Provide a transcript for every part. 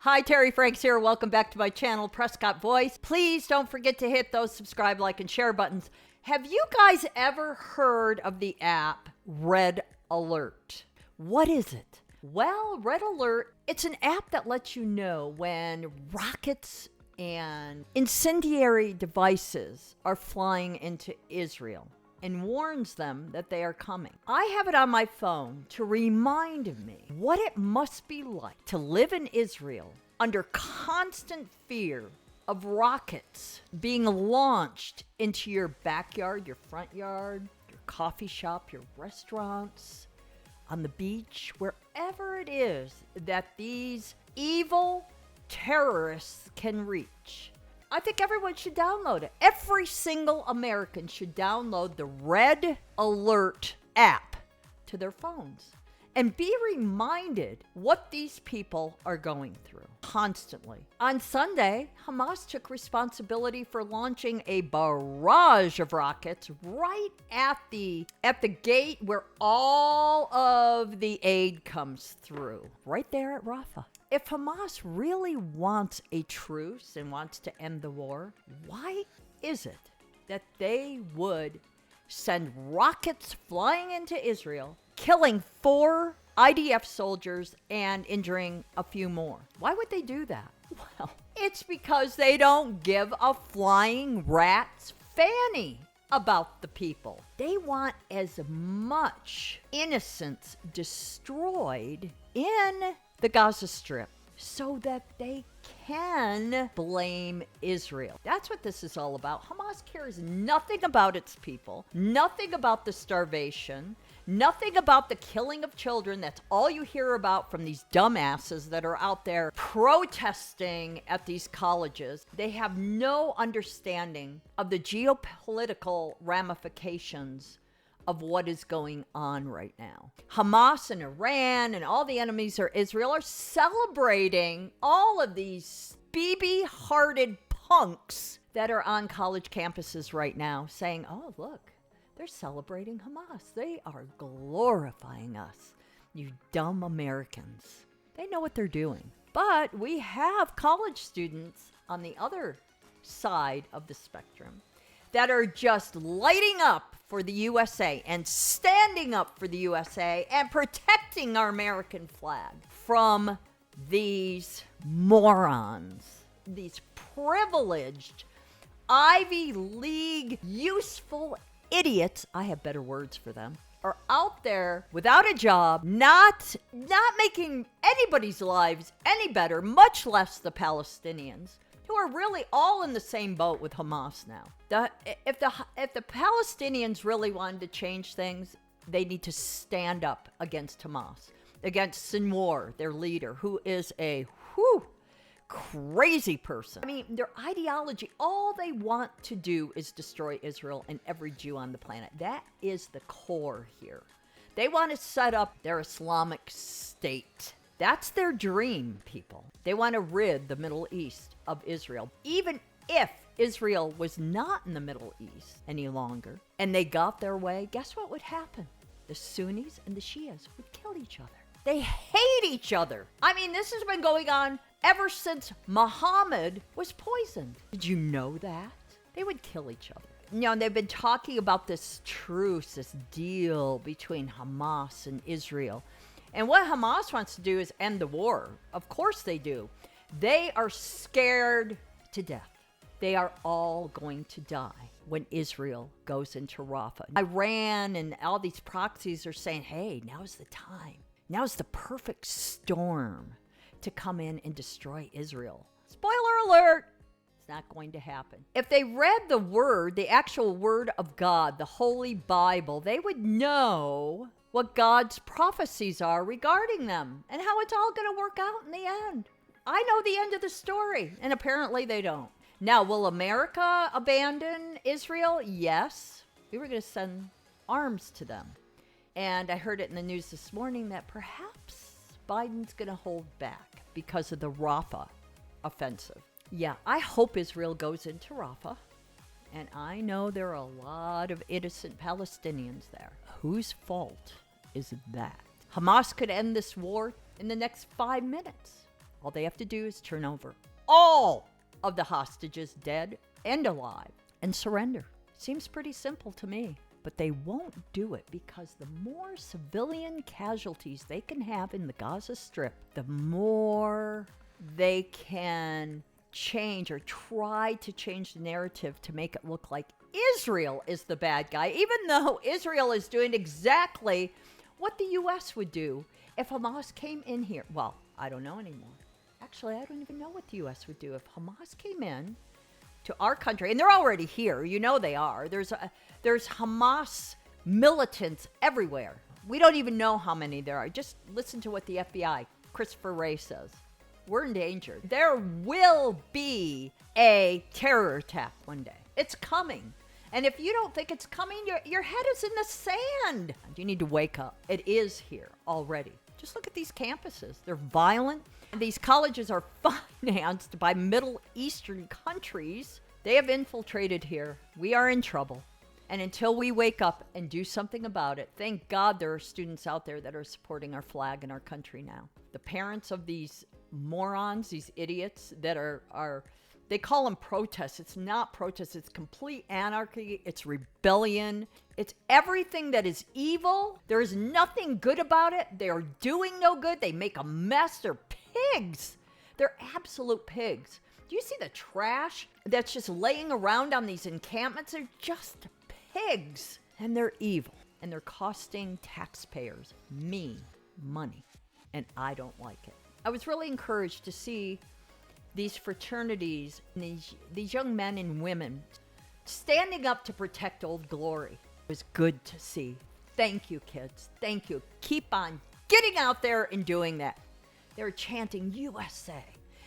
Hi, Terry Franks here. Welcome back to my channel, Prescott Voice. Please don't forget to hit those subscribe, like, and share buttons. Have you guys ever heard of the app Red Alert? What is it? Well, Red Alert, it's an app that lets you know when rockets and incendiary devices are flying into Israel and warns them that they are coming. I have it on my phone to remind me what it must be like to live in Israel under constant fear of rockets being launched into your backyard, your front yard, your coffee shop, your restaurants, on the beach, wherever it is that these evil terrorists can reach. I think everyone should download it. Every single American should download the Red Alert app to their phones and be reminded what these people are going through constantly. On Sunday, Hamas took responsibility for launching a barrage of rockets right at the gate where all of the aid comes through, right there at Rafah. If Hamas really wants a truce and wants to end the war, why is it that they would send rockets flying into Israel, killing 4 IDF soldiers and injuring a few more? Why would they do that? Well, it's because they don't give a flying rat's fanny about the people. They want as much innocence destroyed in the Gaza Strip so that they can blame Israel. That's what this is all about. Hamas cares nothing about its people, nothing about the starvation, nothing about the killing of children. That's all you hear about from these dumbasses that are out there protesting at these colleges. They have no understanding of the geopolitical ramifications of what is going on right now. Hamas and Iran and all the enemies of Israel are celebrating all of these BB-hearted punks that are on college campuses right now, saying, oh, look, they're celebrating Hamas. They are glorifying us, you dumb Americans. They know what they're doing. But we have college students on the other side of the spectrum that are just lighting up for the USA and standing up for the USA and protecting our American flag from these morons, these privileged Ivy League useful idiots. I have better words for them. Are out there without a job, not making anybody's lives any better, much less the Palestinians, who are really all in the same boat with Hamas now. If the Palestinians really wanted to change things, they need to stand up against Hamas, against Sinwar, their leader, who is a crazy person. I mean, their ideology, all they want to do is destroy Israel and every Jew on the planet. That is the core here. They want to set up their Islamic State. That's their dream, people. They want to rid the Middle East of Israel. Even if Israel was not in the Middle East any longer and they got their way, guess what would happen? The Sunnis and the Shias would kill each other. They hate each other. I mean, this has been going on ever since Muhammad was poisoned. Did you know that? They would kill each other. You know, they've been talking about this truce, this deal between Hamas and Israel. And what Hamas wants to do is end the war. Of course they do. They are scared to death. They are all going to die when Israel goes into Rafah. Iran and all these proxies are saying, hey, now's the time. Now's the perfect storm to come in and destroy Israel. Spoiler alert, it's not going to happen. If they read the word, the actual word of God, the Holy Bible, they would know what God's prophecies are regarding them and how it's all going to work out in the end. I know the end of the story, and apparently they don't. Now, will America abandon Israel? Yes. We were going to send arms to them. And I heard it in the news this morning that perhaps Biden's going to hold back because of the Rafah offensive. Yeah, I hope Israel goes into Rafah. And I know there are a lot of innocent Palestinians there. Whose fault is that? Hamas could end this war in the next 5 minutes All they have to do is turn over all of the hostages, dead and alive, and surrender. Seems pretty simple to me. But they won't do it because the more civilian casualties they can have in the Gaza Strip, the more they can change or try to change the narrative to make it look like Israel is the bad guy, even though Israel is doing exactly what the U.S. would do if Hamas came in here. Well, I don't know anymore. Actually, I don't even know what the U.S. would do if Hamas came in to our country, and they're already here. You know they are. There's Hamas militants everywhere. We don't even know how many there are. Just listen to what the FBI, Christopher Wray, says. We're in danger. There will be a terror attack one day. It's coming. And if you don't think it's coming, your head is in the sand. You need to wake up. It is here already. Just look at these campuses. They're violent. These colleges are financed by Middle Eastern countries. They have infiltrated here. We are in trouble. And until we wake up and do something about it, thank God there are students out there that are supporting our flag and our country now. The parents of these morons, these idiots that are they call them protests. It's not protests. It's complete anarchy. It's rebellion. It's everything that is evil. There is nothing good about it. They are doing no good. They make a mess. They're pigs. They're absolute pigs. Do you see the trash that's just laying around on these encampments? They're just pigs. And they're evil. And they're costing taxpayers me money. And I don't like it. I was really encouraged to see these fraternities, these young men and women standing up to protect Old Glory. It was good to see. Thank you, kids. Thank you. Keep on getting out there and doing that. They're chanting USA.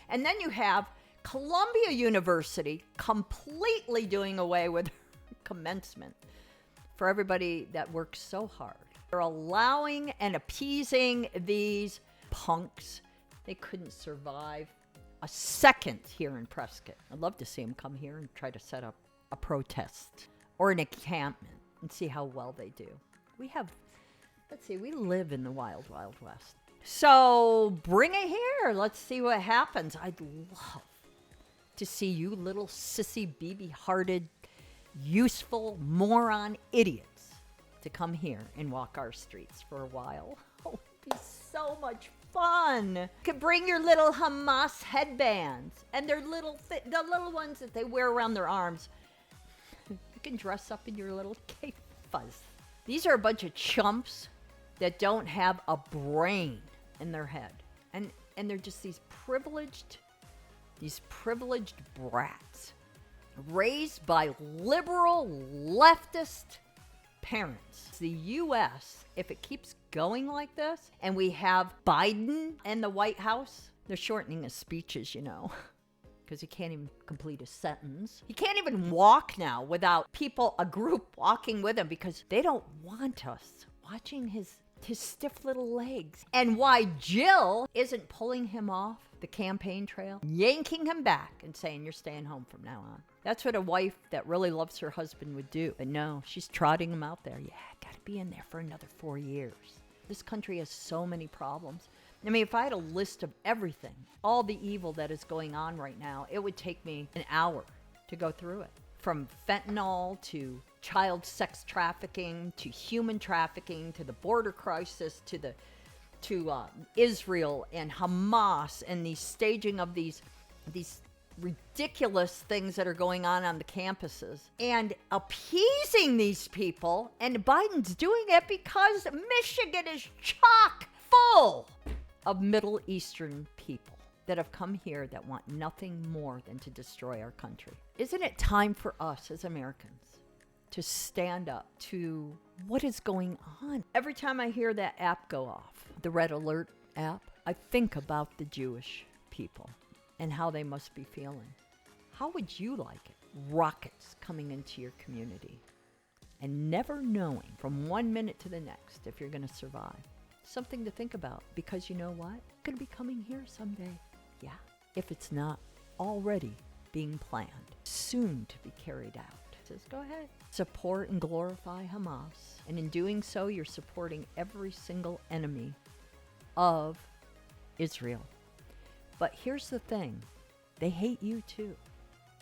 And then you have Columbia University completely doing away with commencement for everybody that works so hard. They're allowing and appeasing these punks. They couldn't survive a second here in Prescott. I'd love to see them come here and try to set up a protest or an encampment and see how well they do. We live in the wild, wild west. So bring it here. Let's see what happens. I'd love to see you little sissy, BB-hearted, useful, moron idiots to come here and walk our streets for a while. Oh, it'd be so much fun. You could bring your little Hamas headbands and their the little ones that they wear around their arms. You can dress up in your little cape fuzz. These are a bunch of chumps that don't have a brain in their head. And they're just these privileged brats raised by liberal leftist parents. The U.S., if it keeps going like this, and we have Biden and the White House, they're shortening his speeches, because he can't even complete a sentence. He can't even walk now without a group walking with him because they don't want us watching his stiff little legs. And why Jill isn't pulling him off the campaign trail, yanking him back and saying, you're staying home from now on. That's what a wife that really loves her husband would do. But no, she's trotting him out there. Yeah, gotta be in there for another 4 years. This country has so many problems. I mean, if I had a list of everything, all the evil that is going on right now, it would take me an hour to go through it. From fentanyl to child sex trafficking to human trafficking to the border crisis to Israel and Hamas and the staging of these ridiculous things that are going on the campuses and appeasing these people. And Biden's doing it because Michigan is chock full of Middle Eastern people that have come here that want nothing more than to destroy our country. Isn't it time for us as Americans to stand up to what is going on? Every time I hear that app go off, the Red Alert app, I think about the Jewish people and how they must be feeling. How would you like it? Rockets coming into your community and never knowing from 1 minute to the next if you're going to survive. Something to think about, because you know what? It's going to be coming here someday. Yeah, if it's not already being planned, soon to be carried out. Says, go ahead. Support and glorify Hamas. And in doing so, you're supporting every single enemy of Israel. But here's the thing. They hate you too.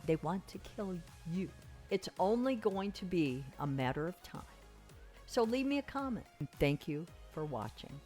They want to kill you. It's only going to be a matter of time. So leave me a comment. Thank you for watching.